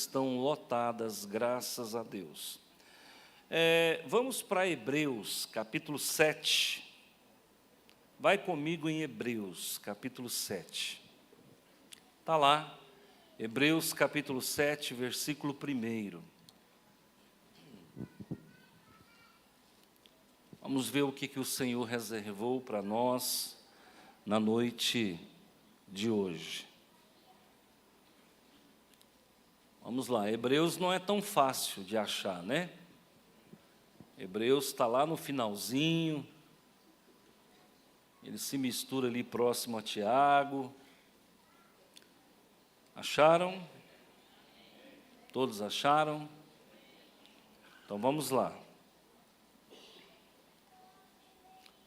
estão lotadas, graças a Deus. Vamos para Hebreus, capítulo 7. Vai comigo em Hebreus, capítulo 7. Está lá, Hebreus, capítulo 7, versículo 1. Vamos ver o que o Senhor reservou para nós na noite de hoje. Vamos lá, Hebreus não é tão fácil de achar, né? Hebreus está lá no finalzinho, ele se mistura ali próximo a Tiago. Acharam? Todos acharam? Então vamos lá.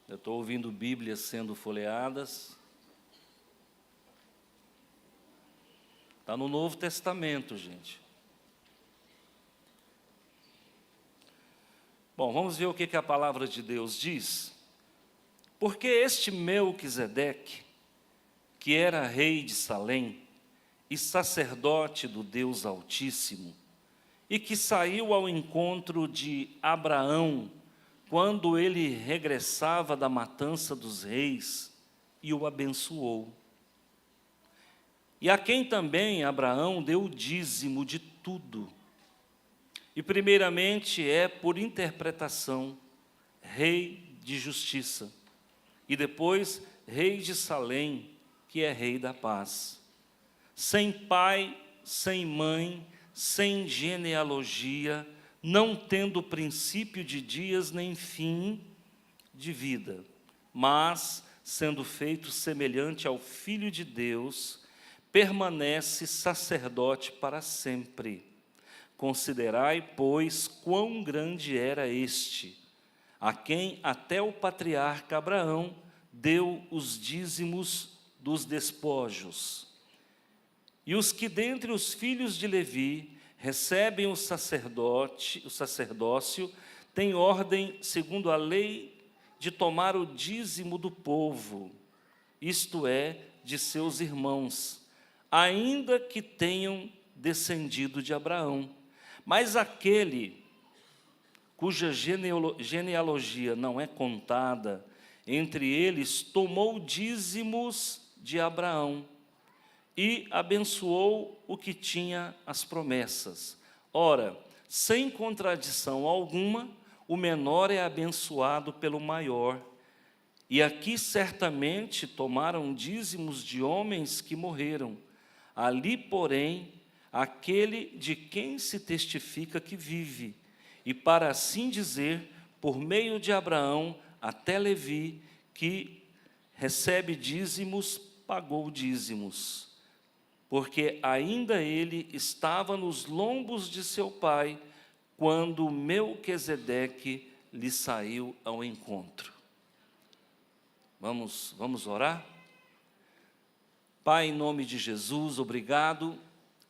Eu estou ouvindo Bíblias sendo folheadas. Está no Novo Testamento, gente. Bom, vamos ver o que a palavra de Deus diz. Porque este Melquisedeque, que era rei de Salém e sacerdote do Deus Altíssimo, e que saiu ao encontro de Abraão, quando ele regressava da matança dos reis, e o abençoou. E a quem também Abraão deu o dízimo de tudo. E primeiramente por interpretação, rei de justiça, e depois rei de Salém, que é rei da paz. Sem pai, sem mãe, sem genealogia, não tendo princípio de dias nem fim de vida, mas, sendo feito semelhante ao Filho de Deus, permanece sacerdote para sempre. Considerai, pois, quão grande era este, a quem até o patriarca Abraão deu os dízimos dos despojos. E os que dentre os filhos de Levi recebem o sacerdócio, têm ordem, segundo a lei, de tomar o dízimo do povo, isto é, de seus irmãos, ainda que tenham descendido de Abraão. Mas aquele cuja genealogia não é contada, entre eles tomou dízimos de Abraão, e abençoou o que tinha as promessas. Ora, sem contradição alguma, o menor é abençoado pelo maior. E aqui certamente tomaram dízimos de homens que morreram. Ali, porém, aquele de quem se testifica que vive, e para assim dizer, por meio de Abraão até Levi, que recebe dízimos, pagou dízimos. Porque ainda ele estava nos lombos de seu pai, quando Melquisedeque lhe saiu ao encontro. Vamos orar? Pai, em nome de Jesus, obrigado.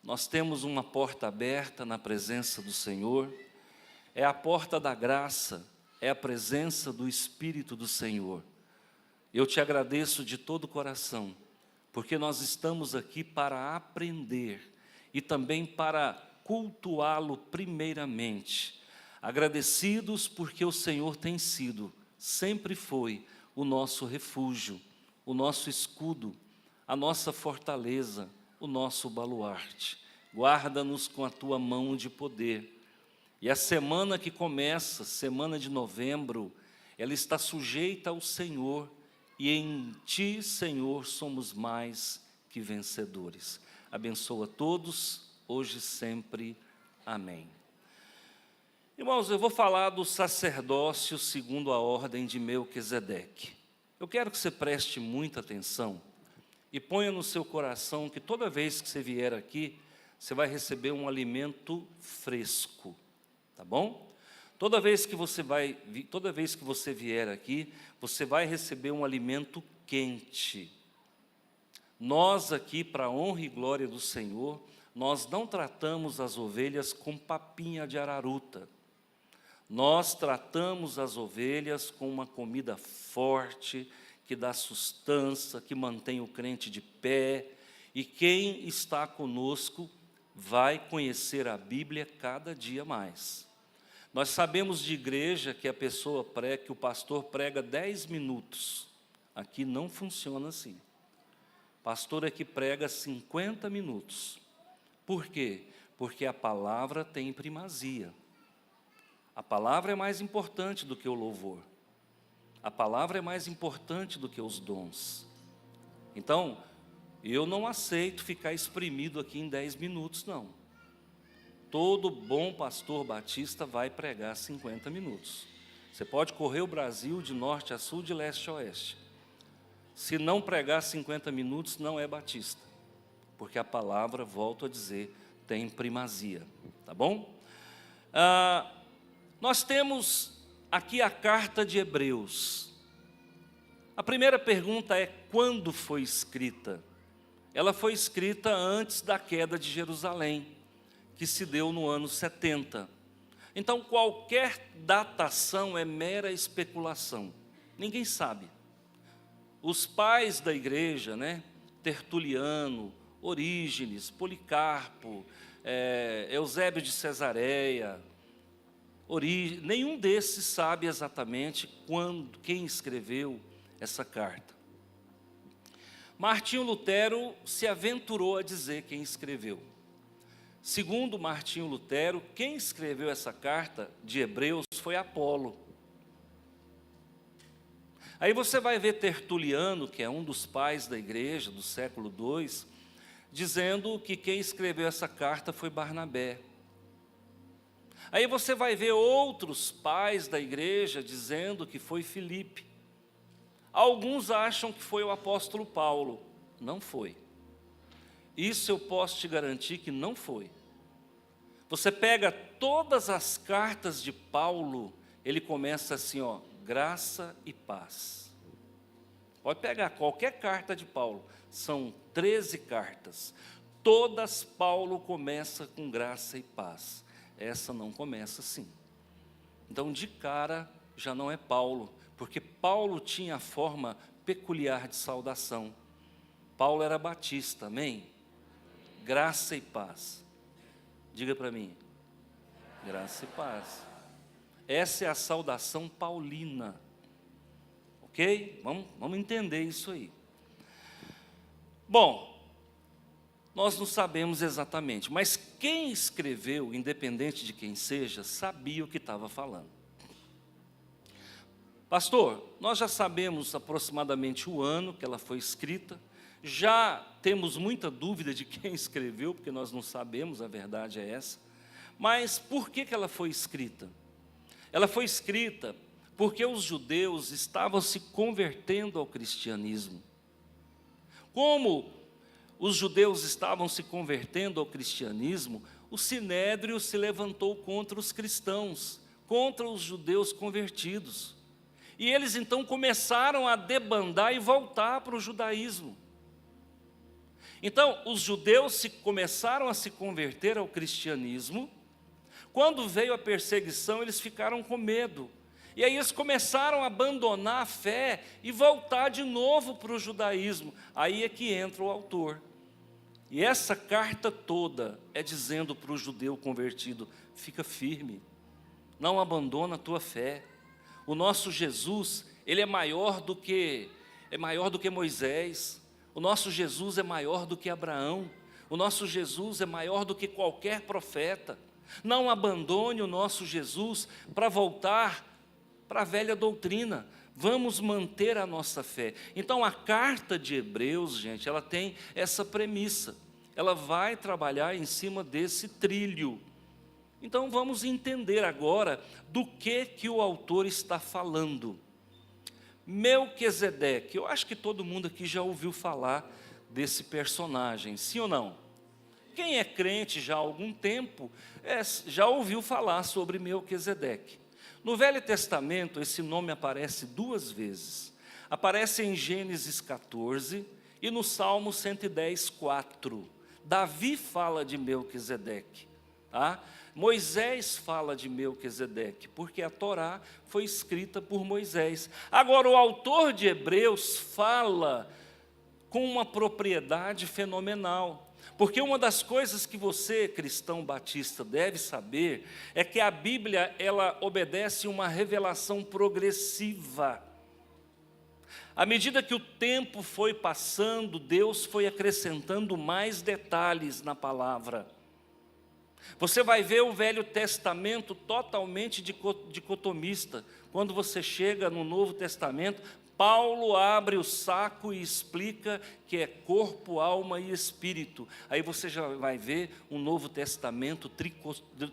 Nós temos uma porta aberta na presença do Senhor. É a porta da graça, é a presença do Espírito do Senhor. Eu te agradeço de todo o coração, porque nós estamos aqui para aprender e também para cultuá-lo primeiramente. Agradecidos porque o Senhor tem sido, sempre foi, o nosso refúgio, o nosso escudo, a nossa fortaleza, o nosso baluarte. Guarda-nos com a tua mão de poder. E a semana que começa, semana de novembro, ela está sujeita ao Senhor, e em Ti, Senhor, somos mais que vencedores. Abençoa todos, hoje e sempre. Amém. Irmãos, eu vou falar do sacerdócio segundo a ordem de Melquisedeque. Eu quero que você preste muita atenção e ponha no seu coração que toda vez que você vier aqui, você vai receber um alimento fresco, tá bom? Toda vez que você vier aqui, você vai receber um alimento quente. Nós aqui, para a honra e glória do Senhor, nós não tratamos as ovelhas com papinha de araruta. Nós tratamos as ovelhas com uma comida forte, que dá sustância, que mantém o crente de pé. E quem está conosco vai conhecer a Bíblia cada dia mais. Nós sabemos de igreja que que o pastor prega 10 minutos. Aqui não funciona assim. Pastor é que prega 50 minutos. Por quê? Porque a palavra tem primazia. A palavra é mais importante do que o louvor. A palavra é mais importante do que os dons. Então, eu não aceito ficar espremido aqui em 10 minutos, não. Todo bom pastor batista vai pregar 50 minutos. Você pode correr o Brasil de norte a sul, de leste a oeste. Se não pregar 50 minutos, não é batista. Porque a palavra, volto a dizer, tem primazia. Tá bom? Nós temos aqui a carta de Hebreus. A primeira pergunta é: quando foi escrita? Ela foi escrita antes da queda de Jerusalém, que se deu no ano 70. Então, qualquer datação é mera especulação. Ninguém sabe. Os pais da igreja, Tertuliano, Orígenes, Policarpo, Eusébio de Cesareia, nenhum desses sabe exatamente quem escreveu essa carta. Martinho Lutero se aventurou a dizer quem escreveu. Segundo Martinho Lutero, quem escreveu essa carta de Hebreus foi Apolo. Aí você vai ver Tertuliano, que é um dos pais da igreja do século II, dizendo que quem escreveu essa carta foi Barnabé. Aí você vai ver outros pais da igreja dizendo que foi Filipe. Alguns acham que foi o apóstolo Paulo. Não foi. Isso eu posso te garantir que não foi. Você pega todas as cartas de Paulo, ele começa assim, graça e paz. Pode pegar qualquer carta de Paulo, são 13 cartas. Todas Paulo começa com graça e paz. Essa não começa assim. Então, de cara, já não é Paulo, porque Paulo tinha a forma peculiar de saudação. Paulo era batista, amém? Graça e paz. Diga para mim. Graça e paz. Essa é a saudação paulina. Ok? Vamos entender isso aí. Bom, nós não sabemos exatamente, mas quem escreveu, independente de quem seja, sabia o que estava falando. Pastor, nós já sabemos aproximadamente o ano que ela foi escrita, já temos muita dúvida de quem escreveu, porque nós não sabemos, a verdade é essa. Mas por que ela foi escrita? Ela foi escrita porque os judeus estavam se convertendo ao cristianismo. Como os judeus estavam se convertendo ao cristianismo, o sinédrio se levantou contra os cristãos, contra os judeus convertidos. E eles então começaram a debandar e voltar para o judaísmo. Então, os judeus começaram a se converter ao cristianismo. Quando veio a perseguição, eles ficaram com medo. E aí eles começaram a abandonar a fé e voltar de novo para o judaísmo. Aí é que entra o autor. E essa carta toda é dizendo para o judeu convertido: fica firme, não abandona a tua fé. O nosso Jesus, ele é maior do que Moisés. O nosso Jesus é maior do que Abraão. O nosso Jesus é maior do que qualquer profeta. Não abandone o nosso Jesus para voltar para a velha doutrina. Vamos manter a nossa fé. Então, a carta de Hebreus, gente, ela tem essa premissa. Ela vai trabalhar em cima desse trilho. Então, vamos entender agora do que o autor está falando. Melquisedeque, eu acho que todo mundo aqui já ouviu falar desse personagem, sim ou não? Quem é crente já há algum tempo, já ouviu falar sobre Melquisedeque. No Velho Testamento, esse nome aparece 2 vezes. Aparece em Gênesis 14 e no Salmo 110, 4. Davi fala de Melquisedeque, tá? Moisés fala de Melquisedeque, porque a Torá foi escrita por Moisés. Agora, o autor de Hebreus fala com uma propriedade fenomenal. Porque uma das coisas que você, cristão batista, deve saber é que a Bíblia, ela obedece uma revelação progressiva. À medida que o tempo foi passando, Deus foi acrescentando mais detalhes na palavra. Você vai ver o Velho Testamento totalmente dicotomista. Quando você chega no Novo Testamento, Paulo abre o saco e explica que é corpo, alma e espírito. Aí você já vai ver um Novo Testamento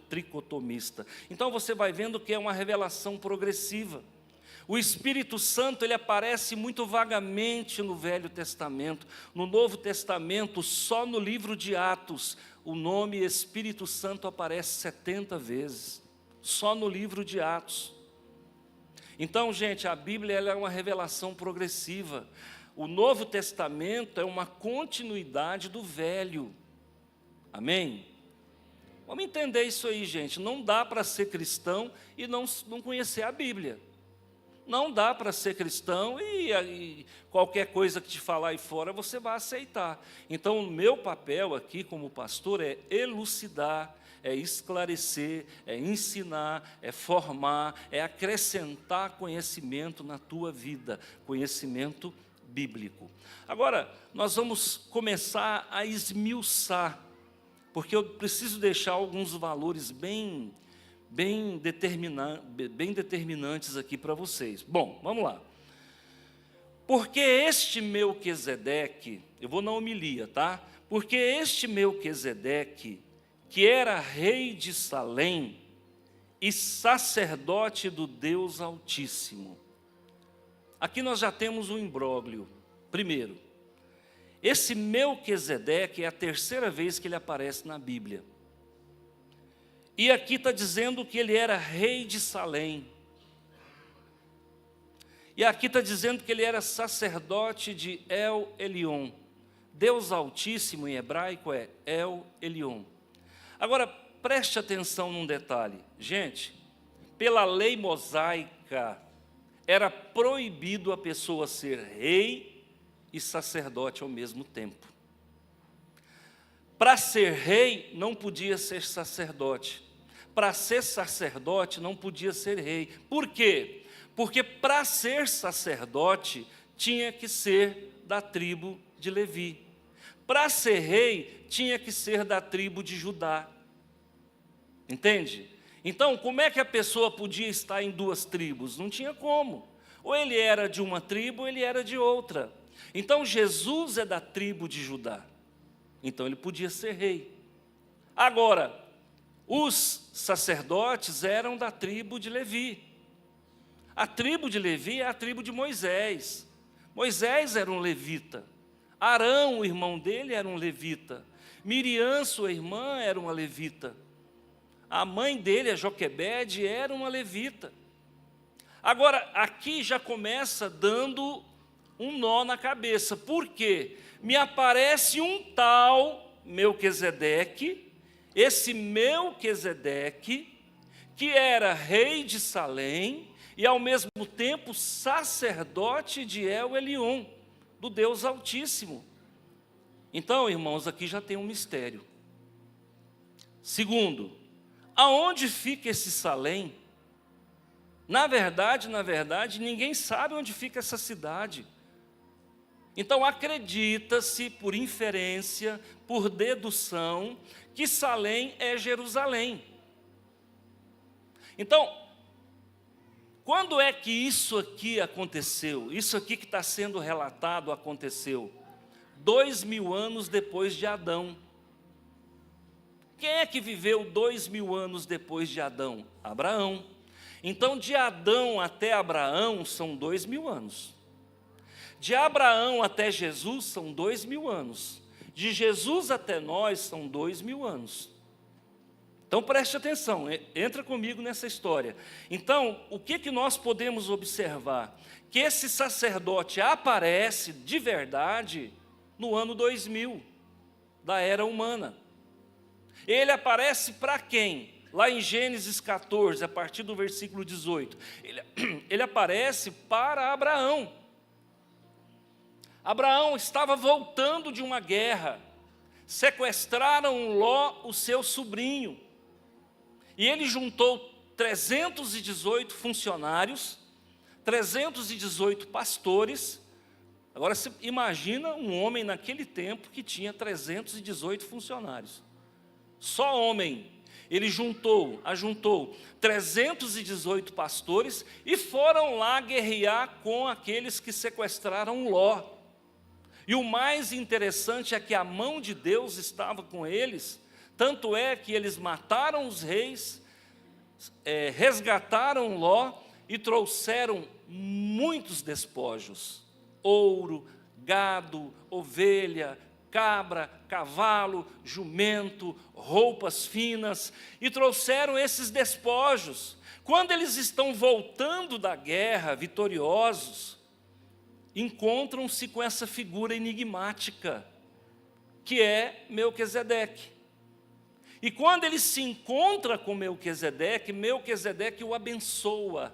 tricotomista. Então você vai vendo que é uma revelação progressiva. O Espírito Santo, ele aparece muito vagamente no Velho Testamento. No Novo Testamento, só no livro de Atos, o nome Espírito Santo aparece 70 vezes. Só no livro de Atos. Então, gente, a Bíblia, ela é uma revelação progressiva. O Novo Testamento é uma continuidade do Velho. Amém? Vamos entender isso aí, gente. Não dá para ser cristão e não conhecer a Bíblia. Não dá para ser cristão e qualquer coisa que te falar aí fora você vai aceitar. Então, o meu papel aqui como pastor é elucidar, é esclarecer, é ensinar, é formar, é acrescentar conhecimento na tua vida, conhecimento bíblico. Agora, nós vamos começar a esmiuçar, porque eu preciso deixar alguns valores bem determinantes aqui para vocês. Bom, vamos lá. Porque este Melquisedeque, eu vou na homilia, tá? Porque este Melquisedeque, que era rei de Salém e sacerdote do Deus Altíssimo. Aqui nós já temos um imbróglio. Primeiro, esse Melquisedeque é a terceira vez que ele aparece na Bíblia. E aqui está dizendo que ele era rei de Salém. E aqui está dizendo que ele era sacerdote de El Elyon. Deus Altíssimo em hebraico é El Elyon. Agora, preste atenção num detalhe. Gente, pela lei mosaica, era proibido a pessoa ser rei e sacerdote ao mesmo tempo. Para ser rei, não podia ser sacerdote. Para ser sacerdote, não podia ser rei. Por quê? Porque para ser sacerdote, tinha que ser da tribo de Levi. Para ser rei, tinha que ser da tribo de Judá. Entende? Então, como é que a pessoa podia estar em duas tribos? Não tinha como. Ou ele era de uma tribo, ou ele era de outra. Então, Jesus é da tribo de Judá. Então, ele podia ser rei. Agora, os sacerdotes eram da tribo de Levi. A tribo de Levi é a tribo de Moisés. Moisés era um levita. Arão, o irmão dele, era um levita. Miriam, sua irmã, era uma levita. A mãe dele, a Joquebede, era uma levita. Agora, aqui já começa dando um nó na cabeça. Por quê? Me aparece um tal Melquisedeque, esse Melquisedeque, que era rei de Salém e ao mesmo tempo sacerdote de El Elyon, do Deus Altíssimo. Então, irmãos, aqui já tem um mistério. Segundo, aonde fica esse Salém? Na verdade, ninguém sabe onde fica essa cidade. Então, acredita-se, por inferência, por dedução, que Salém é Jerusalém. Então, quando é que isso aqui aconteceu? Isso aqui que está sendo relatado aconteceu 2000 anos depois de Adão. Quem é que viveu 2000 anos depois de Adão? Abraão. Então, de Adão até Abraão são 2000 anos. De Abraão até Jesus são 2000 anos. De Jesus até nós são 2000 anos. Então, preste atenção, entra comigo nessa história. Então, o que nós podemos observar? Que esse sacerdote aparece de verdade no ano 2000, da era humana. Ele aparece para quem? Lá em Gênesis 14, a partir do versículo 18. Ele aparece para Abraão. Abraão estava voltando de uma guerra. sequestraram Ló, o seu sobrinho, e ele juntou 318 funcionários, 318 pastores. Agora você imagina um homem naquele tempo que tinha 318 funcionários, só homem. Ele ajuntou 318 pastores e foram lá guerrear com aqueles que sequestraram Ló. E o mais interessante é que a mão de Deus estava com eles, tanto é que eles mataram os reis, resgataram Ló e trouxeram muitos despojos: ouro, gado, ovelha, cabra, cavalo, jumento, roupas finas, e trouxeram esses despojos. Quando eles estão voltando da guerra, vitoriosos, encontram-se com essa figura enigmática, que é Melquisedeque. E quando ele se encontra com Melquisedeque, Melquisedeque o abençoa.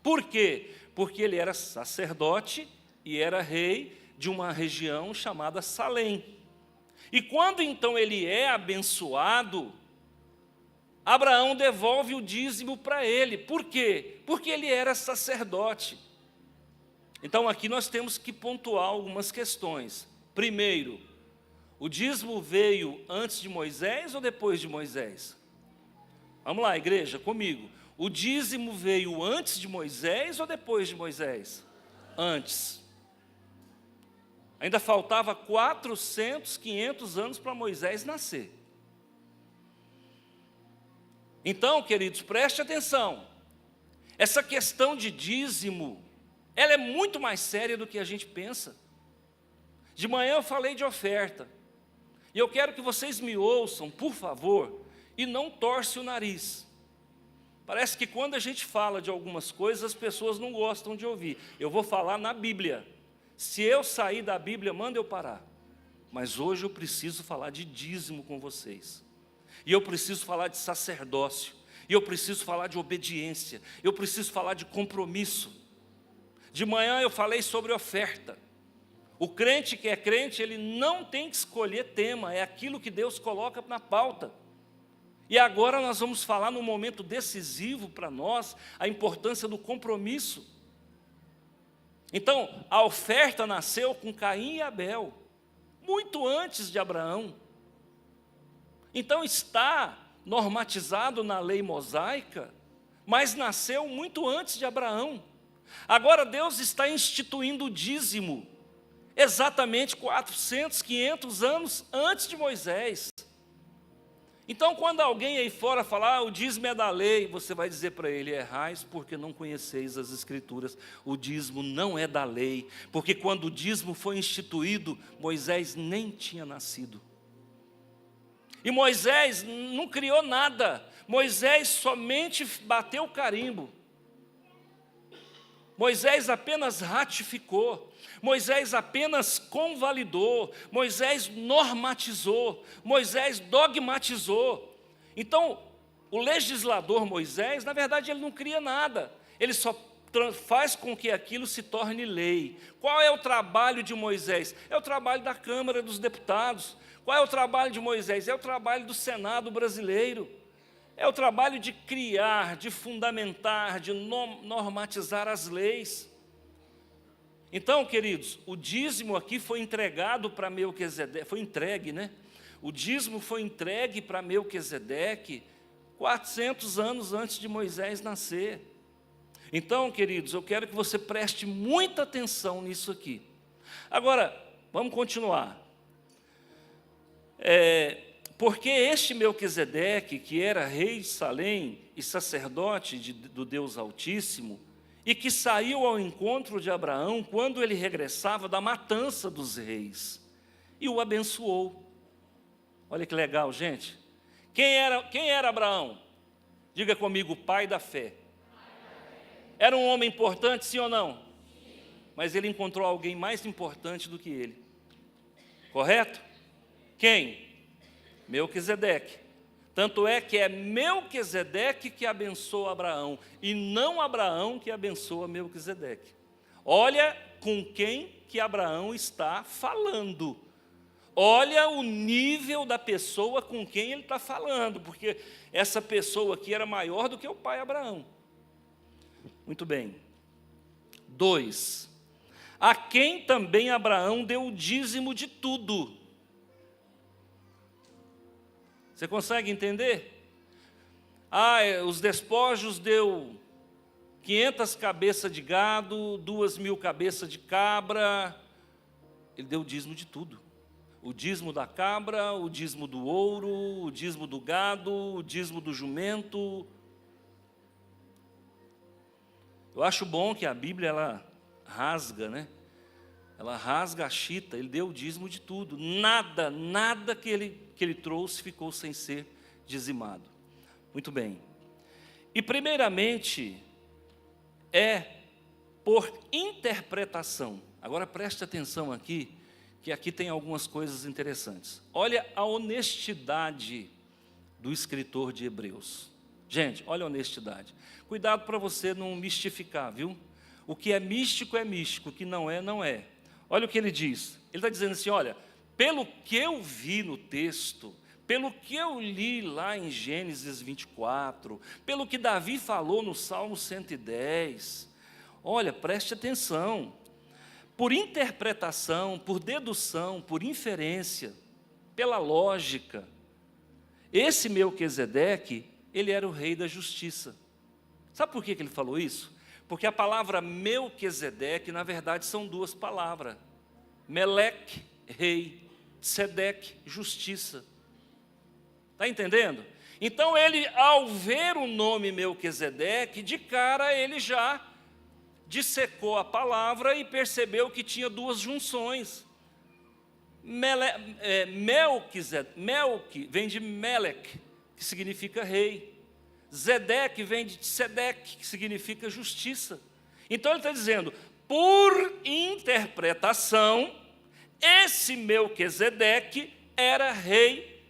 Por quê? Porque ele era sacerdote e era rei de uma região chamada Salém. E quando então ele é abençoado, Abraão devolve o dízimo para ele. Por quê? Porque ele era sacerdote. Então aqui nós temos que pontuar algumas questões. Primeiro, o dízimo veio antes de Moisés ou depois de Moisés? Vamos lá, igreja, comigo. O dízimo veio antes de Moisés ou depois de Moisés? Antes. Ainda faltava 400, 500 anos para Moisés nascer. Então, queridos, preste atenção. Essa questão de dízimo, ela é muito mais séria do que a gente pensa. De manhã eu falei de oferta. E eu quero que vocês me ouçam, por favor, e não torce o nariz. Parece que quando a gente fala de algumas coisas, as pessoas não gostam de ouvir. Eu vou falar na Bíblia. Se eu sair da Bíblia, manda eu parar. Mas hoje eu preciso falar de dízimo com vocês. E eu preciso falar de sacerdócio. E eu preciso falar de obediência. Eu preciso falar de compromisso. De manhã eu falei sobre oferta. O crente que é crente, ele não tem que escolher tema, é aquilo que Deus coloca na pauta. E agora nós vamos falar num momento decisivo para nós, a importância do compromisso. Então, a oferta nasceu com Caim e Abel, muito antes de Abraão. Então está normatizado na lei mosaica, mas nasceu muito antes de Abraão. Agora Deus está instituindo o dízimo, exatamente 400, 500 anos antes de Moisés. Então, quando alguém aí fora falar, o dízimo é da lei, você vai dizer para ele: errais porque não conheceis as Escrituras. O dízimo não é da lei, porque quando o dízimo foi instituído, Moisés nem tinha nascido. E Moisés não criou nada, Moisés somente bateu o carimbo. Moisés apenas ratificou, Moisés apenas convalidou, Moisés normatizou, Moisés dogmatizou. Então, o legislador Moisés, na verdade, ele não cria nada, ele só faz com que aquilo se torne lei. Qual é o trabalho de Moisés? É o trabalho da Câmara dos Deputados. Qual é o trabalho de Moisés? É o trabalho do Senado brasileiro. É o trabalho de criar, de fundamentar, de normatizar as leis. Então, queridos, o dízimo aqui foi entregado para Melquisedeque, foi entregue, né? O dízimo foi entregue para Melquisedeque 400 anos antes de Moisés nascer. Então, queridos, eu quero que você preste muita atenção nisso aqui. Agora, vamos continuar. Porque este Melquisedeque, que era rei de Salém e sacerdote do Deus Altíssimo, e que saiu ao encontro de Abraão quando ele regressava da matança dos reis, e o abençoou. Olha que legal, gente. Quem era Abraão? Diga comigo: pai da fé. Era um homem importante, sim ou não? Mas ele encontrou alguém mais importante do que ele. Correto? Quem? Melquisedeque. Tanto é que é Melquisedeque que abençoa Abraão, e não Abraão que abençoa Melquisedeque. Olha com quem que Abraão está falando. Olha o nível da pessoa com quem ele está falando, porque essa pessoa aqui era maior do que o pai Abraão. Muito bem. 2. A quem também Abraão deu o dízimo de tudo. Você consegue entender? Os despojos deu 500 cabeças de gado, 2.000 cabeças de cabra. Ele deu o dízimo de tudo. O dízimo da cabra, o dízimo do ouro, o dízimo do gado, o dízimo do jumento. Eu acho bom que a Bíblia, ela rasga, né? Ela rasga a chita, ele deu o dízimo de tudo. Nada que ele trouxe ficou sem ser dizimado. Muito bem. E primeiramente, é por interpretação. Agora preste atenção aqui, que aqui tem algumas coisas interessantes. Olha a honestidade do escritor de Hebreus. Gente, olha a honestidade. Cuidado para você não mistificar, viu? O que é místico, o que não é, não é. Olha o que ele diz. Ele está dizendo assim, olha, pelo que eu vi no texto, pelo que eu li lá em Gênesis 24, pelo que Davi falou no Salmo 110, olha, preste atenção. Por interpretação, por dedução, por inferência, pela lógica, esse Melquisedeque, ele era o rei da justiça. Sabe por que ele falou isso? Porque a palavra Melquisedeque, na verdade, são duas palavras. Meleque, rei, Sedeque, justiça. Está entendendo? Então ele, ao ver o nome Melquisedeque, de cara ele já dissecou a palavra e percebeu que tinha duas junções. Melque vem de Melec, que significa rei. Zedeque vem de Sedeque, que significa justiça. Então ele está dizendo, por interpretação, esse Melquisedeque era rei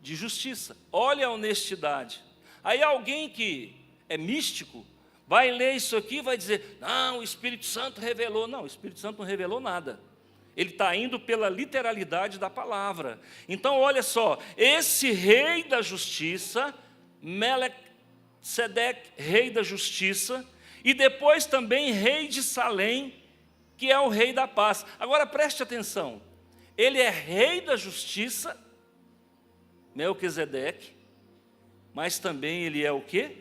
de justiça. Olha a honestidade. Aí alguém que é místico, vai ler isso aqui e vai dizer, não, o Espírito Santo revelou. Não, o Espírito Santo não revelou nada. Ele está indo pela literalidade da palavra. Então, olha só, esse rei da justiça, Melquisedeque, rei da justiça, e depois também rei de Salém, que é o rei da paz. Agora, preste atenção, ele é rei da justiça, Melquisedeque, mas também ele é o quê?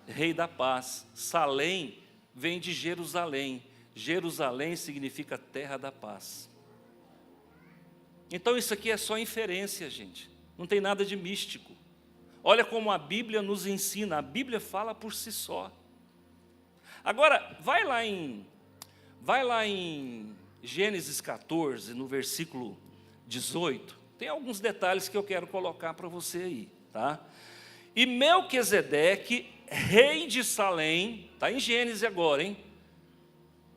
Rei da paz. Salém vem de Jerusalém. Jerusalém significa terra da paz. Então isso aqui é só inferência, gente. Não tem nada de místico. Olha como a Bíblia nos ensina. A Bíblia fala por si só. Agora, vai lá em Gênesis 14, no versículo 18. Tem alguns detalhes que eu quero colocar para você aí, tá? E Melquisedeque, rei de Salém, está em Gênesis agora, hein?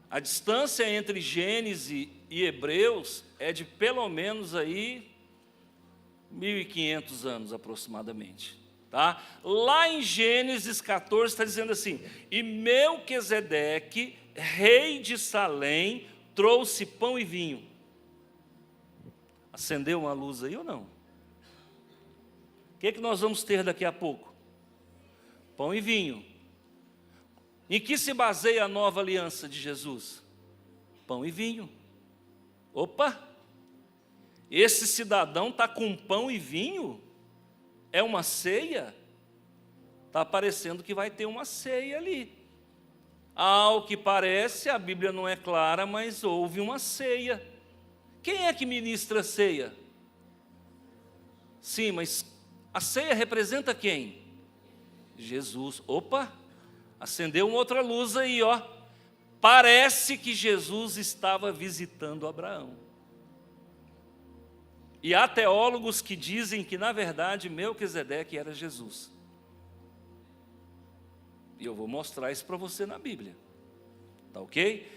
A distância entre Gênesis e Hebreus é de pelo menos aí 1.500 anos aproximadamente, tá? Lá em Gênesis 14 está dizendo assim, e Melquisedeque, rei de Salém, trouxe pão e vinho. Acendeu uma luz aí ou não? O que nós vamos ter daqui a pouco? Pão e vinho. Em que se baseia a nova aliança de Jesus? Pão e vinho. Opa! Esse cidadão está com pão e vinho? É uma ceia? Está parecendo que vai ter uma ceia ali. Ao que parece, a Bíblia não é clara, mas houve uma ceia. Quem é que ministra a ceia? Sim, mas a ceia representa quem? Jesus. Opa! Acendeu uma outra luz aí, ó. Parece que Jesus estava visitando Abraão. E há teólogos que dizem que, na verdade, Melquisedeque era Jesus. E eu vou mostrar isso para você na Bíblia. Tá ok?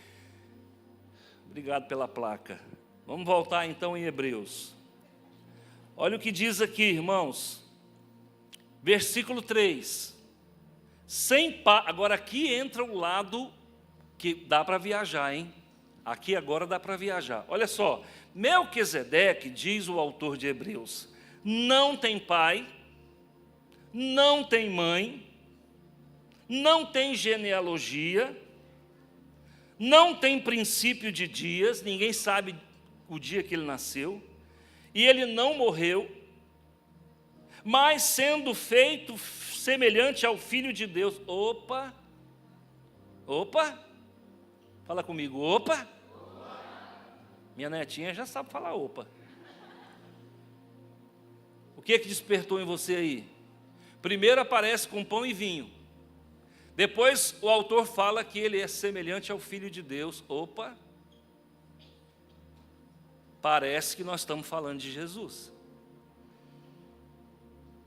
Obrigado pela placa. Vamos voltar então em Hebreus. Olha o que diz aqui, irmãos. Versículo 3. Agora aqui entra o lado que dá para viajar, hein? Aqui agora dá para viajar. Olha só, Melquisedeque, diz o autor de Hebreus, não tem pai, não tem mãe, não tem genealogia, não tem princípio de dias, ninguém sabe o dia que ele nasceu, e ele não morreu, mas sendo feito semelhante ao Filho de Deus. Opa, fala comigo, opa. Minha netinha já sabe falar opa. O que despertou em você aí? Primeiro aparece com pão e vinho. Depois o autor fala que ele é semelhante ao Filho de Deus. Opa! Parece que nós estamos falando de Jesus.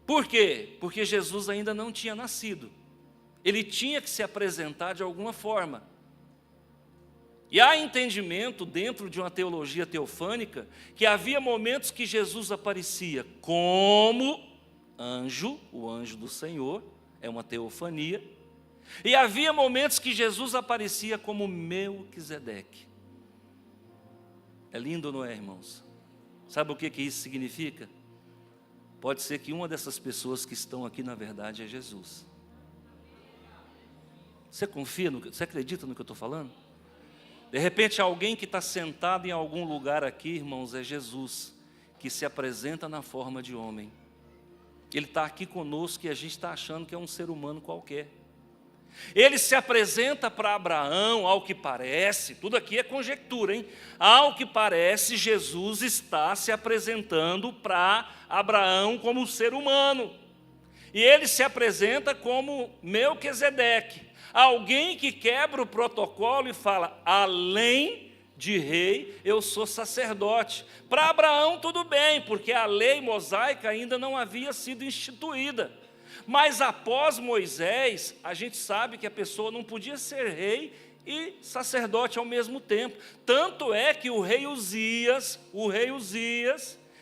Por quê? Porque Jesus ainda não tinha nascido. Ele tinha que se apresentar de alguma forma. E há entendimento dentro de uma teologia teofânica que havia momentos que Jesus aparecia como anjo, o anjo do Senhor, é uma teofania, e havia momentos que Jesus aparecia como Melquisedeque. É lindo, não é, irmãos? Sabe o que isso significa? Pode ser que uma dessas pessoas que estão aqui, na verdade, é Jesus. Você confia, você acredita no que eu estou falando? De repente, alguém que está sentado em algum lugar aqui, irmãos, é Jesus, que se apresenta na forma de homem. Ele está aqui conosco e a gente está achando que é um ser humano qualquer. Ele se apresenta para Abraão, ao que parece, tudo aqui é conjectura, hein? Ao que parece, Jesus está se apresentando para Abraão como ser humano. E ele se apresenta como Melquisedeque, alguém que quebra o protocolo e fala, além de rei, eu sou sacerdote. Para Abraão tudo bem, porque a lei mosaica ainda não havia sido instituída. Mas após Moisés, a gente sabe que a pessoa não podia ser rei e sacerdote ao mesmo tempo. Tanto é que o rei Uzias,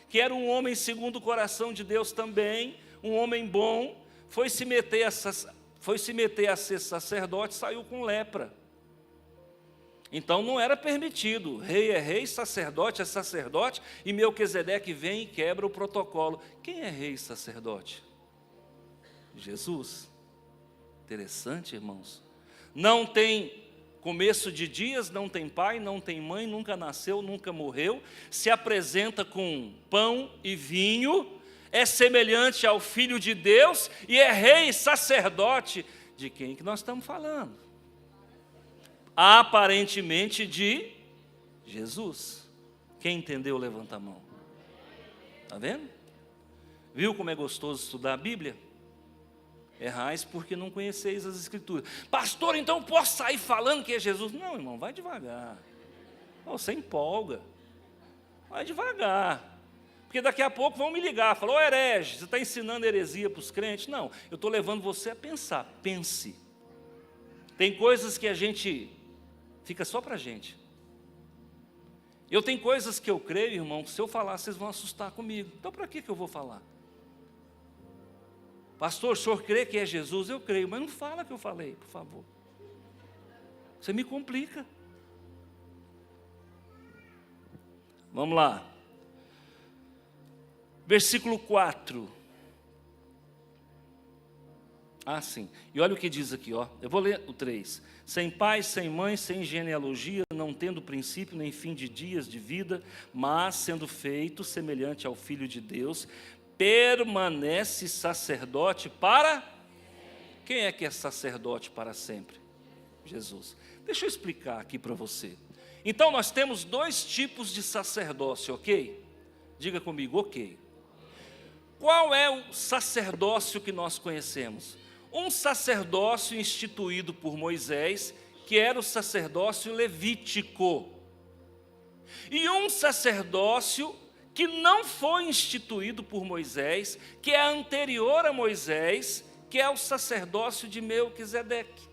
que era um homem segundo o coração de Deus também, um homem bom, foi se meter a ser sacerdote, saiu com lepra. Então não era permitido, rei é rei, sacerdote é sacerdote, e Melquisedeque vem e quebra o protocolo. Quem é rei e sacerdote? Jesus. Interessante, irmãos. Não tem começo de dias, não tem pai, não tem mãe, nunca nasceu, nunca morreu, se apresenta com pão e vinho, é semelhante ao Filho de Deus e é rei e sacerdote. De quem que nós estamos falando? Aparentemente de Jesus. Quem entendeu, levanta a mão. Está vendo? Viu como é gostoso estudar a Bíblia? Errais porque não conheceis as Escrituras. Pastor, então posso sair falando que é Jesus? Não, irmão, vai devagar. Você empolga. Vai devagar. Porque daqui a pouco vão me ligar, falar, ô herege, você está ensinando heresia para os crentes? Não, eu estou levando você a pensar, pense. Tem coisas que a gente fica só para a gente. Eu tenho coisas que eu creio, irmão, que se eu falar, vocês vão assustar comigo. Então para que eu vou falar? Pastor, o senhor crê que é Jesus? Eu creio, mas não fala que eu falei, por favor. Você me complica. Vamos lá. Versículo 4. Ah, sim. E olha o que diz aqui, ó. Eu vou ler o 3. Sem pai, sem mãe, sem genealogia, não tendo princípio nem fim de dias de vida, mas sendo feito semelhante ao Filho de Deus, permanece sacerdote para... Quem é que é sacerdote para sempre? Jesus. Deixa eu explicar aqui para você. Então nós temos dois tipos de sacerdócio, ok? Diga comigo, ok. Qual é o sacerdócio que nós conhecemos? Um sacerdócio instituído por Moisés, que era o sacerdócio levítico. E um sacerdócio que não foi instituído por Moisés, que é anterior a Moisés, que é o sacerdócio de Melquisedeque.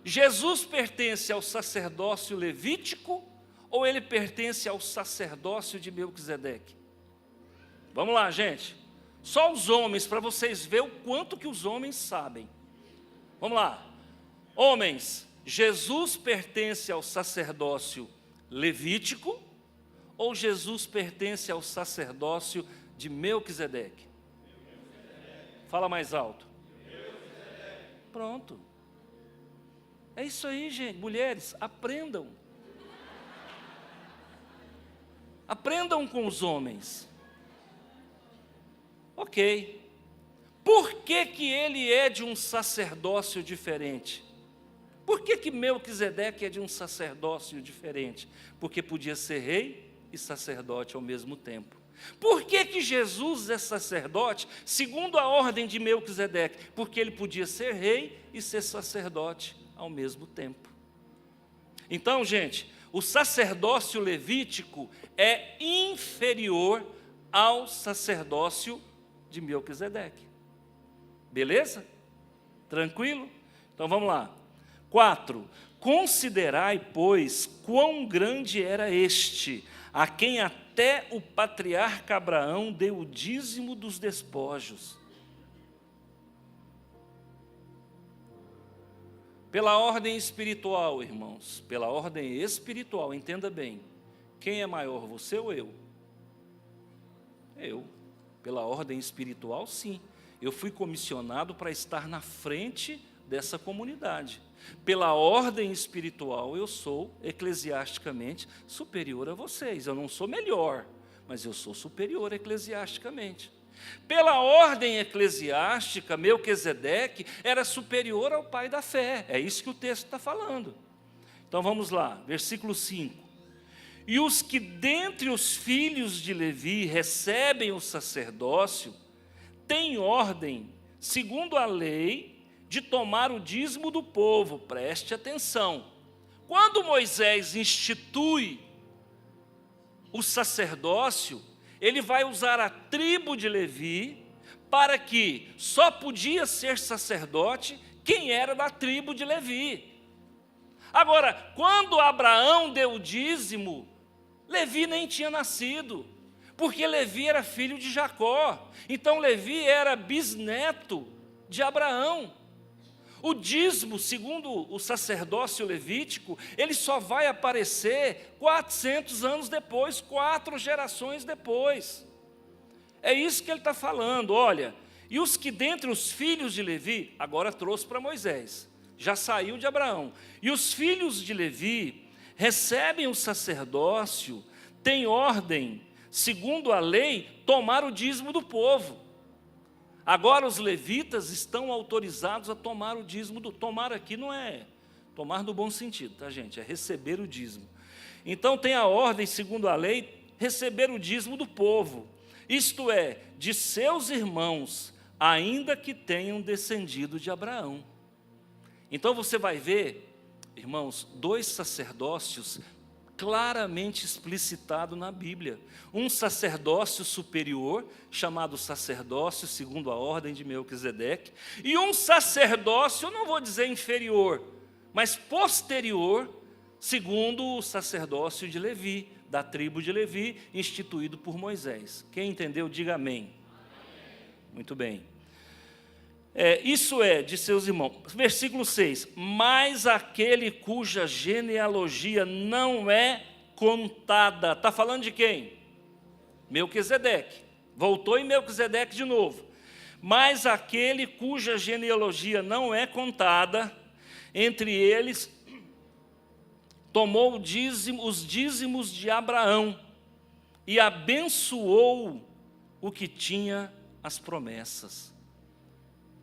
Jesus pertence ao sacerdócio levítico ou ele pertence ao sacerdócio de Melquisedeque? Vamos lá, gente. Só os homens, para vocês verem o quanto que os homens sabem. Vamos lá. Homens, Jesus pertence ao sacerdócio levítico ou Jesus pertence ao sacerdócio de Melquisedeque? Fala mais alto. Pronto. É isso aí, gente. Mulheres, aprendam. Aprendam com os homens. Ok. Por que que ele é de um sacerdócio diferente? Por que que Melquisedeque é de um sacerdócio diferente? Porque podia ser rei e sacerdote ao mesmo tempo. Por que que Jesus é sacerdote segundo a ordem de Melquisedeque? Porque ele podia ser rei e ser sacerdote ao mesmo tempo. Então, gente, o sacerdócio levítico é inferior ao sacerdócio de Melquisedeque. Beleza? Tranquilo? Então vamos lá. 4. Considerai, pois, quão grande era este, a quem até o patriarca Abraão deu o dízimo dos despojos. Pela ordem espiritual, irmãos, pela ordem espiritual, entenda bem, quem é maior, você ou eu? Eu. Pela ordem espiritual, sim. Eu fui comissionado para estar na frente dessa comunidade. Pela ordem espiritual, eu sou eclesiasticamente superior a vocês. Eu não sou melhor, mas eu sou superior eclesiasticamente. Pela ordem eclesiástica, Melquisedeque era superior ao pai da fé. É isso que o texto está falando. Então vamos lá, versículo 5. E os que dentre os filhos de Levi recebem o sacerdócio, têm ordem, segundo a lei, de tomar o dízimo do povo. Preste atenção. Quando Moisés institui o sacerdócio, ele vai usar a tribo de Levi para que só podia ser sacerdote quem era da tribo de Levi. Agora, quando Abraão deu o dízimo, Levi nem tinha nascido, porque Levi era filho de Jacó. Então Levi era bisneto de Abraão. O dízimo, segundo o sacerdócio levítico, ele só vai aparecer 400 anos depois, 4 gerações depois. É isso que ele está falando, olha. E os que dentre os filhos de Levi, agora trouxe para Moisés, já saiu de Abraão. E os filhos de Levi recebem o sacerdócio, têm ordem, segundo a lei, tomar o dízimo do povo. Agora os levitas estão autorizados a tomar o dízimo do... Tomar aqui não é tomar no bom sentido, tá, gente? É receber o dízimo. Então tem a ordem, segundo a lei, receber o dízimo do povo. Isto é, de seus irmãos, ainda que tenham descendido de Abraão. Então você vai ver, irmãos, 2 sacerdócios claramente explicitado na Bíblia. Um sacerdócio superior, chamado sacerdócio segundo a ordem de Melquisedeque, e um sacerdócio, eu não vou dizer inferior, mas posterior, segundo o sacerdócio de Levi, da tribo de Levi, instituído por Moisés. Quem entendeu, diga amém. Muito bem. Isso é, de seus irmãos. Versículo 6. Mas aquele cuja genealogia não é contada. Está falando de quem? Melquisedeque. Voltou em Melquisedeque de novo. Mas aquele cuja genealogia não é contada, entre eles, tomou os dízimos de Abraão e abençoou o que tinha as promessas.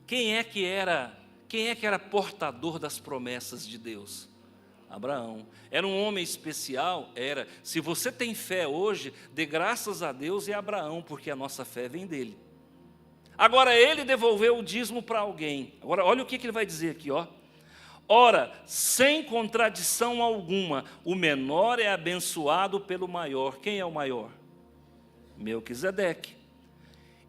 Quem é que era portador das promessas de Deus? Abraão. Era um homem especial? Era. Se você tem fé hoje, dê graças a Deus e a Abraão, porque a nossa fé vem dele. Agora, ele devolveu o dízimo para alguém. Agora, olha o que ele vai dizer aqui, ó. Ora, sem contradição alguma, o menor é abençoado pelo maior. Quem é o maior? Melquisedeque.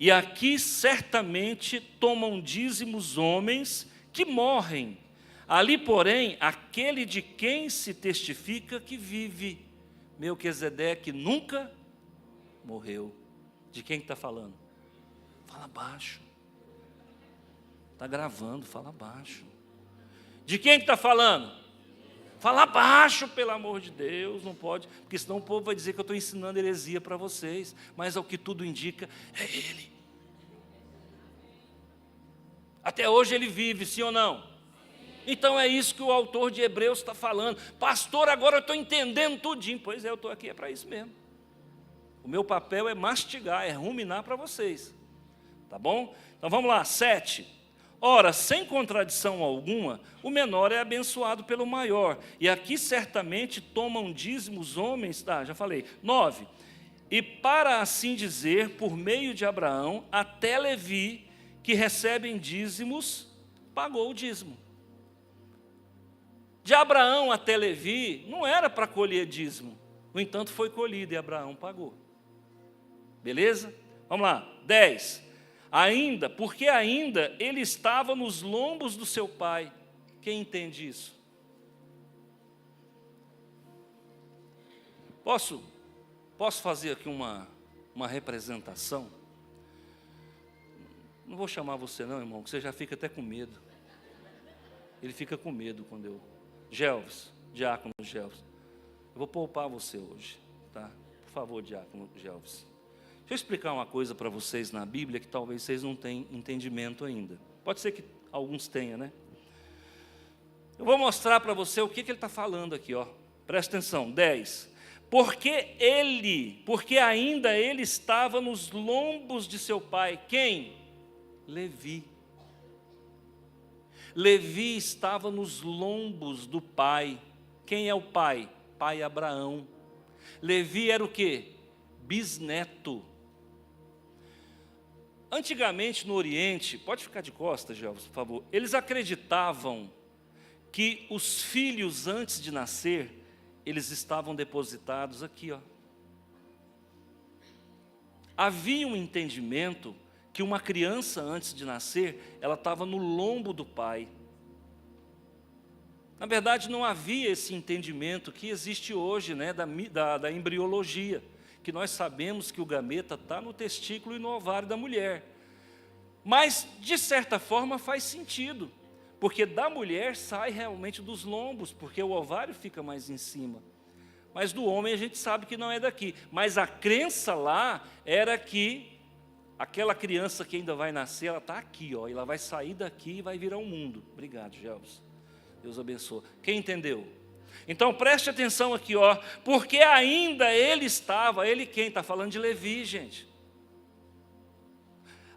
E aqui certamente tomam dízimos homens que morrem. Ali, porém, aquele de quem se testifica que vive. Melquisedeque nunca morreu. De quem está falando? Fala baixo. Está gravando, fala baixo. De quem está falando? Falar baixo, pelo amor de Deus, não pode, porque senão o povo vai dizer que eu estou ensinando heresia para vocês, mas ao que tudo indica, é ele. Até hoje ele vive, sim ou não? Então é isso que o autor de Hebreus está falando. Pastor, agora eu estou entendendo tudinho. Pois é, eu estou aqui, é para isso mesmo. O meu papel é mastigar, é ruminar para vocês. Tá bom? Então vamos lá, 7. Ora, sem contradição alguma, o menor é abençoado pelo maior. E aqui certamente tomam dízimo os homens, já falei. 9. E para assim dizer, por meio de Abraão, até Levi, que recebem dízimos, pagou o dízimo. De Abraão até Levi, não era para colher dízimo. No entanto, foi colhido e Abraão pagou. Beleza? Vamos lá, 10. Porque ainda ele estava nos lombos do seu pai. Quem entende isso? Posso fazer aqui uma representação? Não vou chamar você não, irmão, que você já fica até com medo. Ele fica com medo quando eu... Gelvis, diácono Gelvis, eu vou poupar você hoje, tá? Por favor, diácono Gelvis. Deixa eu explicar uma coisa para vocês na Bíblia que talvez vocês não tenham entendimento ainda. Pode ser que alguns tenham, né? Eu vou mostrar para você o que ele está falando aqui, ó. Presta atenção, 10. Porque ainda ele estava nos lombos de seu pai. Quem? Levi. Levi estava nos lombos do pai. Quem é o pai? Pai Abraão. Levi era o quê? Bisneto. Antigamente no Oriente, pode ficar de costas, Gelson, por favor, eles acreditavam que os filhos antes de nascer, eles estavam depositados aqui, ó. Havia um entendimento que uma criança antes de nascer, ela estava no lombo do pai. Na verdade, não havia esse entendimento que existe hoje, né, da embriologia, que nós sabemos que o gameta está no testículo e no ovário da mulher. Mas, de certa forma, faz sentido, porque da mulher sai realmente dos lombos, porque o ovário fica mais em cima. Mas do homem a gente sabe que não é daqui. Mas a crença lá era que aquela criança que ainda vai nascer, ela está aqui, ó, e ela vai sair daqui e vai virar um mundo. Obrigado, Gelson. Deus abençoe. Quem entendeu? Então preste atenção aqui, ó, porque ainda ele estava, ele quem? Está falando de Levi, gente.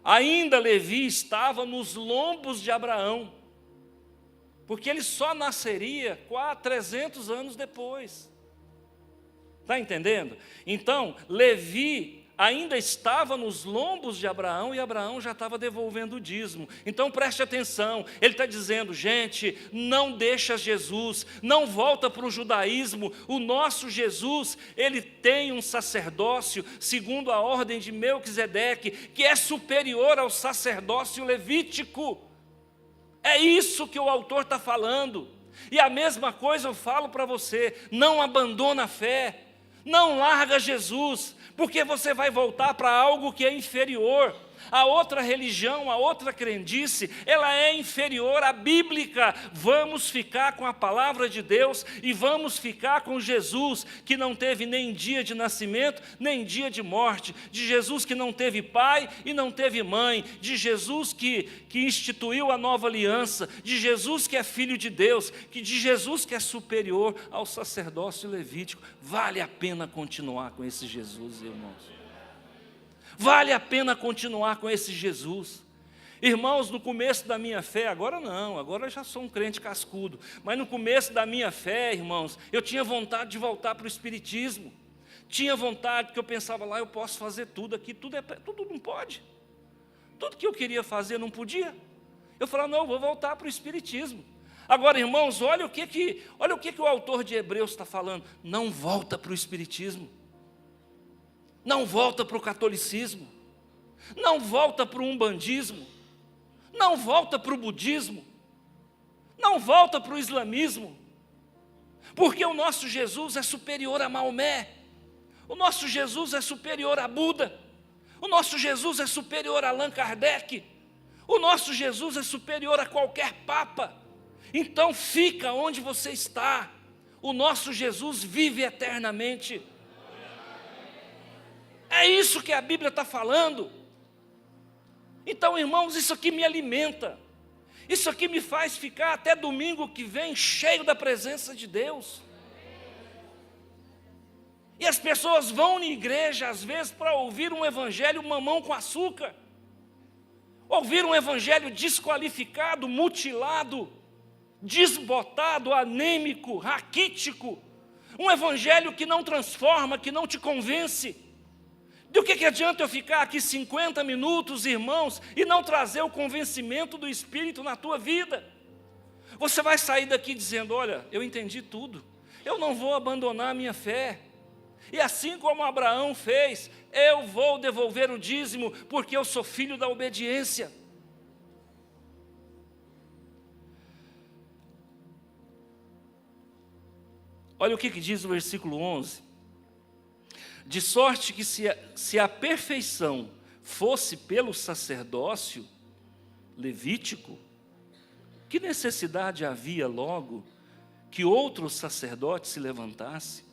Ainda Levi estava nos lombos de Abraão, porque ele só nasceria 300 anos depois. Está entendendo? Então, Levi ainda estava nos lombos de Abraão e Abraão já estava devolvendo o dízimo. Então preste atenção, ele está dizendo, gente, não deixa Jesus, não volta para o judaísmo, o nosso Jesus, ele tem um sacerdócio, segundo a ordem de Melquisedeque, que é superior ao sacerdócio levítico. É isso que o autor está falando. E a mesma coisa eu falo para você, não abandona a fé, não larga Jesus, porque você vai voltar para algo que é inferior. A outra religião, a outra crendice, ela é inferior à bíblica. Vamos ficar com a palavra de Deus e vamos ficar com Jesus, que não teve nem dia de nascimento, nem dia de morte, de Jesus que não teve pai e não teve mãe, de Jesus que instituiu a nova aliança, de Jesus que é filho de Deus, de Jesus que é superior ao sacerdócio levítico. Vale a pena continuar com esse Jesus, irmãos. Vale a pena continuar com esse Jesus. Irmãos, no começo da minha fé, agora não, agora eu já sou um crente cascudo, mas no começo da minha fé, irmãos, eu tinha vontade de voltar para o Espiritismo. Tinha vontade, porque eu pensava lá, eu posso fazer tudo aqui, tudo não pode. Tudo que eu queria fazer não podia. Eu falava, não, eu vou voltar para o Espiritismo. Agora, irmãos, olha o que o autor de Hebreus está falando. Não volta para o Espiritismo. Não volta para o catolicismo, não volta para o umbandismo, não volta para o budismo, não volta para o islamismo, porque o nosso Jesus é superior a Maomé, o nosso Jesus é superior a Buda, o nosso Jesus é superior a Allan Kardec, o nosso Jesus é superior a qualquer papa. Então fica onde você está. O nosso Jesus vive eternamente. É isso que a Bíblia está falando. Então, irmãos, isso aqui me alimenta. Isso aqui me faz ficar até domingo que vem cheio da presença de Deus. E as pessoas vão na igreja, às vezes, para ouvir um evangelho mamão com açúcar. Ouvir um evangelho desqualificado, mutilado, desbotado, anêmico, raquítico. Um evangelho que não transforma, que não te convence. Do que adianta eu ficar aqui 50 minutos, irmãos, e não trazer o convencimento do Espírito na tua vida? Você vai sair daqui dizendo, olha, eu entendi tudo. Eu não vou abandonar a minha fé. E assim como Abraão fez, eu vou devolver o dízimo, porque eu sou filho da obediência. Olha o que diz o versículo 11. De sorte que se a perfeição fosse pelo sacerdócio levítico, que necessidade havia logo que outro sacerdote se levantasse?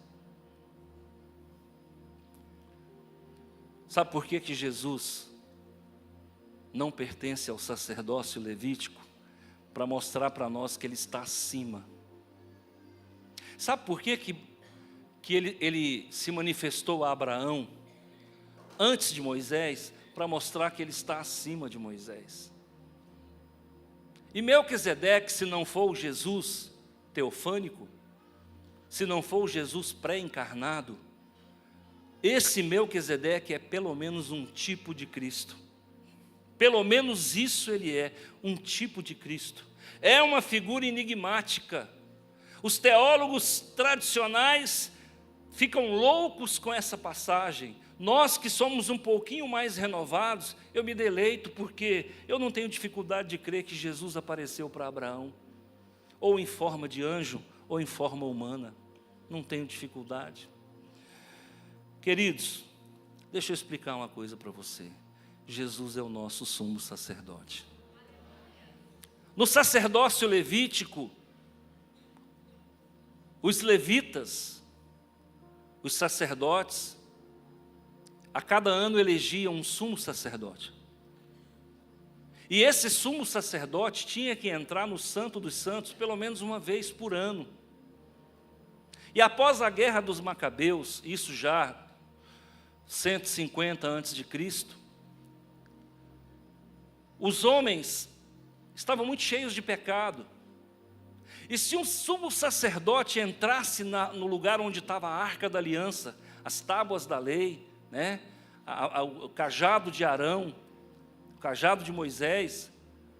Sabe por que Jesus não pertence ao sacerdócio levítico? Para mostrar para nós que Ele está acima. Sabe por que ele se manifestou a Abraão antes de Moisés? Para mostrar que Ele está acima de Moisés. E Melquisedeque, se não for o Jesus teofânico, se não for o Jesus pré-encarnado, esse Melquisedeque é pelo menos um tipo de Cristo. Pelo menos isso ele é, um tipo de Cristo. É uma figura enigmática. Os teólogos tradicionais ficam loucos com essa passagem. Nós que somos um pouquinho mais renovados, eu me deleito porque eu não tenho dificuldade de crer que Jesus apareceu para Abraão, ou em forma de anjo, ou em forma humana. Não tenho dificuldade. Queridos, deixa eu explicar uma coisa para você. Jesus é o nosso sumo sacerdote. No sacerdócio levítico, os levitas, os sacerdotes, a cada ano elegiam um sumo sacerdote. E esse sumo sacerdote tinha que entrar no Santo dos Santos pelo menos uma vez por ano. E após a guerra dos Macabeus, isso já 150 a.C., os homens estavam muito cheios de pecado. E se um sumo sacerdote entrasse no lugar onde estava a arca da aliança, as tábuas da lei, né, o cajado de Arão, o cajado de Moisés,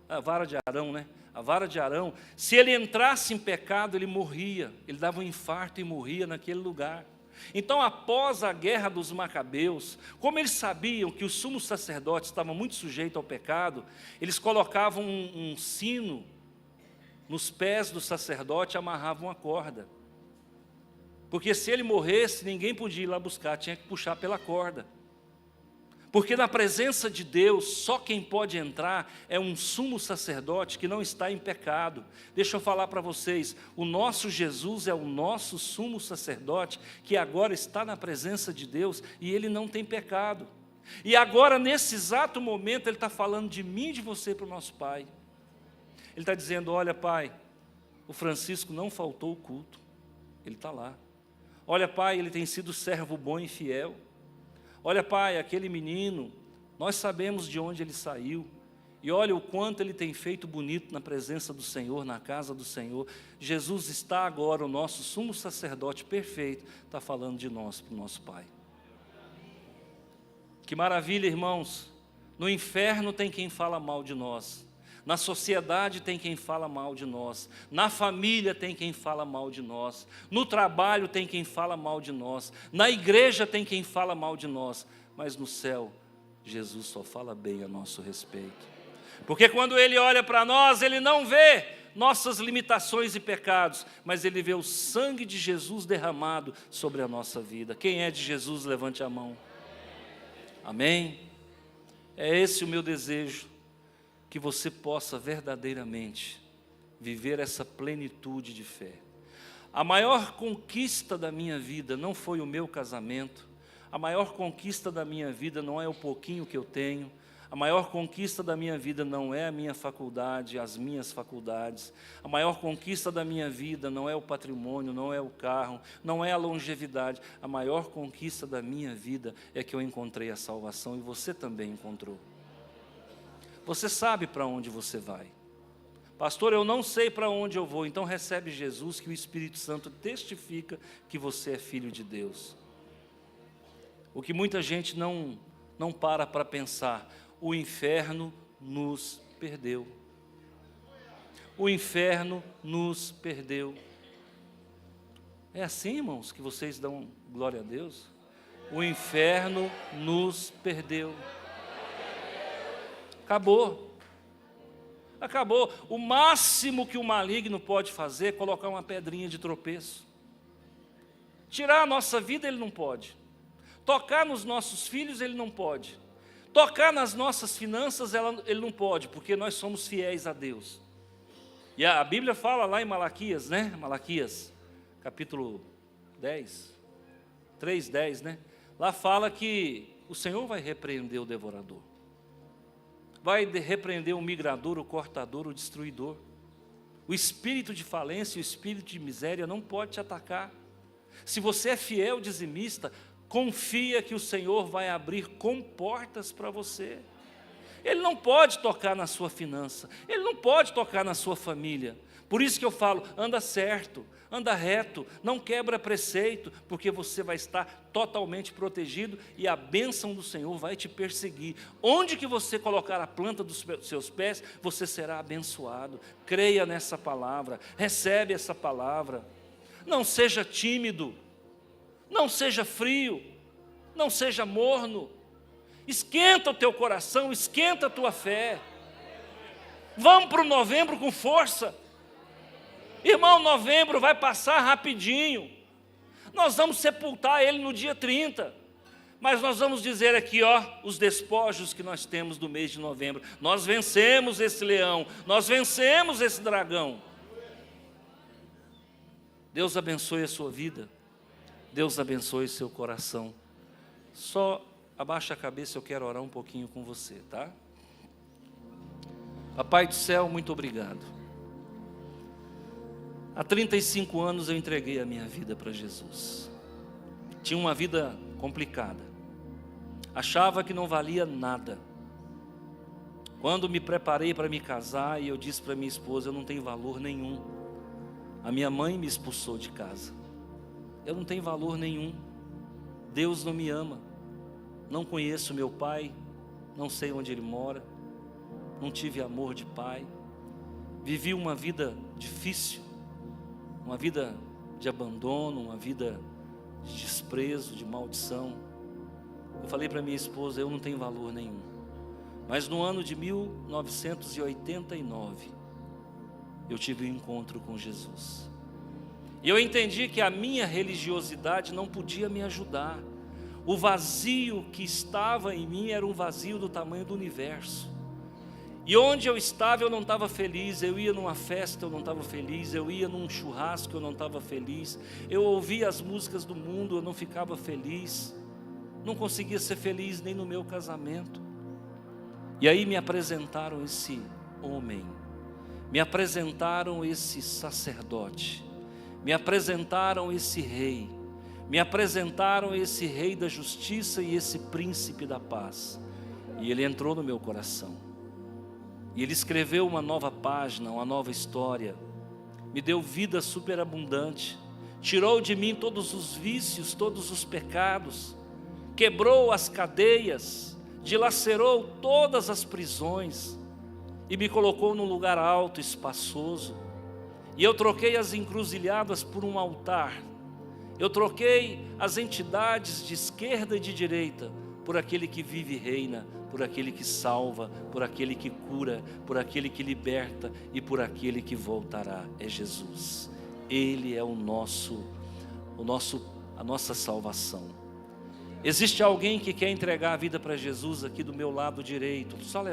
a vara de Arão, né? A vara de Arão, se ele entrasse em pecado, ele morria, ele dava um infarto e morria naquele lugar. Então, após a guerra dos Macabeus, como eles sabiam que os sumos sacerdotes estavam muito sujeitos ao pecado, eles colocavam um sino nos pés do sacerdote e amarravam uma corda. Porque se ele morresse, ninguém podia ir lá buscar, tinha que puxar pela corda. Porque na presença de Deus, só quem pode entrar é um sumo sacerdote que não está em pecado. Deixa eu falar para vocês, o nosso Jesus é o nosso sumo sacerdote, que agora está na presença de Deus e ele não tem pecado. E agora, nesse exato momento, ele está falando de mim e de você para o nosso Pai. Ele está dizendo, olha Pai, o Francisco não faltou o culto, ele está lá. Olha Pai, ele tem sido servo bom e fiel. Olha Pai, aquele menino, nós sabemos de onde ele saiu. E olha o quanto ele tem feito bonito na presença do Senhor, na casa do Senhor. Jesus está agora, o nosso sumo sacerdote perfeito, está falando de nós para o nosso Pai. Que maravilha, irmãos. No inferno tem quem fala mal de nós. Na sociedade tem quem fala mal de nós. Na família tem quem fala mal de nós. No trabalho tem quem fala mal de nós. Na igreja tem quem fala mal de nós. Mas no céu, Jesus só fala bem a nosso respeito. Porque quando Ele olha para nós, Ele não vê nossas limitações e pecados, mas Ele vê o sangue de Jesus derramado sobre a nossa vida. Quem é de Jesus, levante a mão. Amém? É esse o meu desejo. Que você possa verdadeiramente viver essa plenitude de fé. A maior conquista da minha vida não foi o meu casamento. A maior conquista da minha vida não é o pouquinho que eu tenho. A maior conquista da minha vida não é a minha faculdade, as minhas faculdades. A maior conquista da minha vida não é o patrimônio, não é o carro, não é a longevidade. A maior conquista da minha vida é que eu encontrei a salvação, e você também encontrou. Você sabe para onde você vai. Pastor, eu não sei para onde eu vou. Então recebe Jesus, que o Espírito Santo testifica que você é filho de Deus. O que muita gente não para pensar: o inferno nos perdeu. O inferno nos perdeu. É assim, irmãos, que vocês dão glória a Deus? O inferno nos perdeu. Acabou. Acabou. O máximo que o maligno pode fazer é colocar uma pedrinha de tropeço. Tirar a nossa vida ele não pode. Tocar nos nossos filhos ele não pode. Tocar nas nossas finanças ele não pode, porque nós somos fiéis a Deus. E a Bíblia fala lá em Malaquias, né? Malaquias, capítulo 10, 3:10, né? Lá fala que o Senhor vai repreender o devorador. Vai repreender o migrador, o cortador, o destruidor. O espírito de falência, o espírito de miséria não pode te atacar. Se você é fiel dizimista, confia que o Senhor vai abrir comportas para você. Ele não pode tocar na sua finança, Ele não pode tocar na sua família. Por isso que eu falo, anda certo, anda reto, não quebra preceito, porque você vai estar totalmente protegido e a bênção do Senhor vai te perseguir. Onde que você colocar a planta dos seus pés, você será abençoado. Creia nessa palavra, recebe essa palavra. Não seja tímido, não seja frio, não seja morno. Esquenta o teu coração, esquenta a tua fé. Vamos para o novembro com força. Irmão, novembro vai passar rapidinho. Nós vamos sepultar ele no dia 30. Mas nós vamos dizer aqui, ó, os despojos que nós temos do mês de novembro. Nós vencemos esse leão, nós vencemos esse dragão. Deus abençoe a sua vida. Deus abençoe seu coração. Só abaixa a cabeça, eu quero orar um pouquinho com você, tá? Papai do céu, muito obrigado. Há 35 anos eu entreguei a minha vida para Jesus. Tinha uma vida complicada. Achava que não valia nada. Quando me preparei para me casar, e eu disse para minha esposa, eu não tenho valor nenhum. A minha mãe me expulsou de casa. Eu não tenho valor nenhum. Deus não me ama. Não conheço meu pai, não sei onde ele mora, não tive amor de pai. Vivi uma vida difícil, uma vida de abandono, uma vida de desprezo, de maldição. Eu falei para minha esposa, eu não tenho valor nenhum. Mas no ano de 1989, eu tive um encontro com Jesus. E eu entendi que a minha religiosidade não podia me ajudar. O vazio que estava em mim era um vazio do tamanho do universo. E onde eu estava eu não estava feliz. Eu ia numa festa, eu não estava feliz. Eu ia num churrasco, eu não estava feliz. Eu ouvia as músicas do mundo, eu não ficava feliz. Não conseguia ser feliz nem no meu casamento. E aí me apresentaram esse homem, me apresentaram esse sacerdote, me apresentaram esse rei, me apresentaram esse rei da justiça e esse príncipe da paz. E ele entrou no meu coração. E ele escreveu uma nova página, uma nova história. Me deu vida superabundante. Tirou de mim todos os vícios, todos os pecados. Quebrou as cadeias, dilacerou todas as prisões. E me colocou num lugar alto, espaçoso. E eu troquei as encruzilhadas por um altar. Eu troquei as entidades de esquerda e de direita por aquele que vive e reina, por aquele que salva, por aquele que cura, por aquele que liberta e por aquele que voltará. É Jesus. Ele é a nossa salvação. Existe alguém que quer entregar a vida para Jesus aqui do meu lado direito? Só levanta.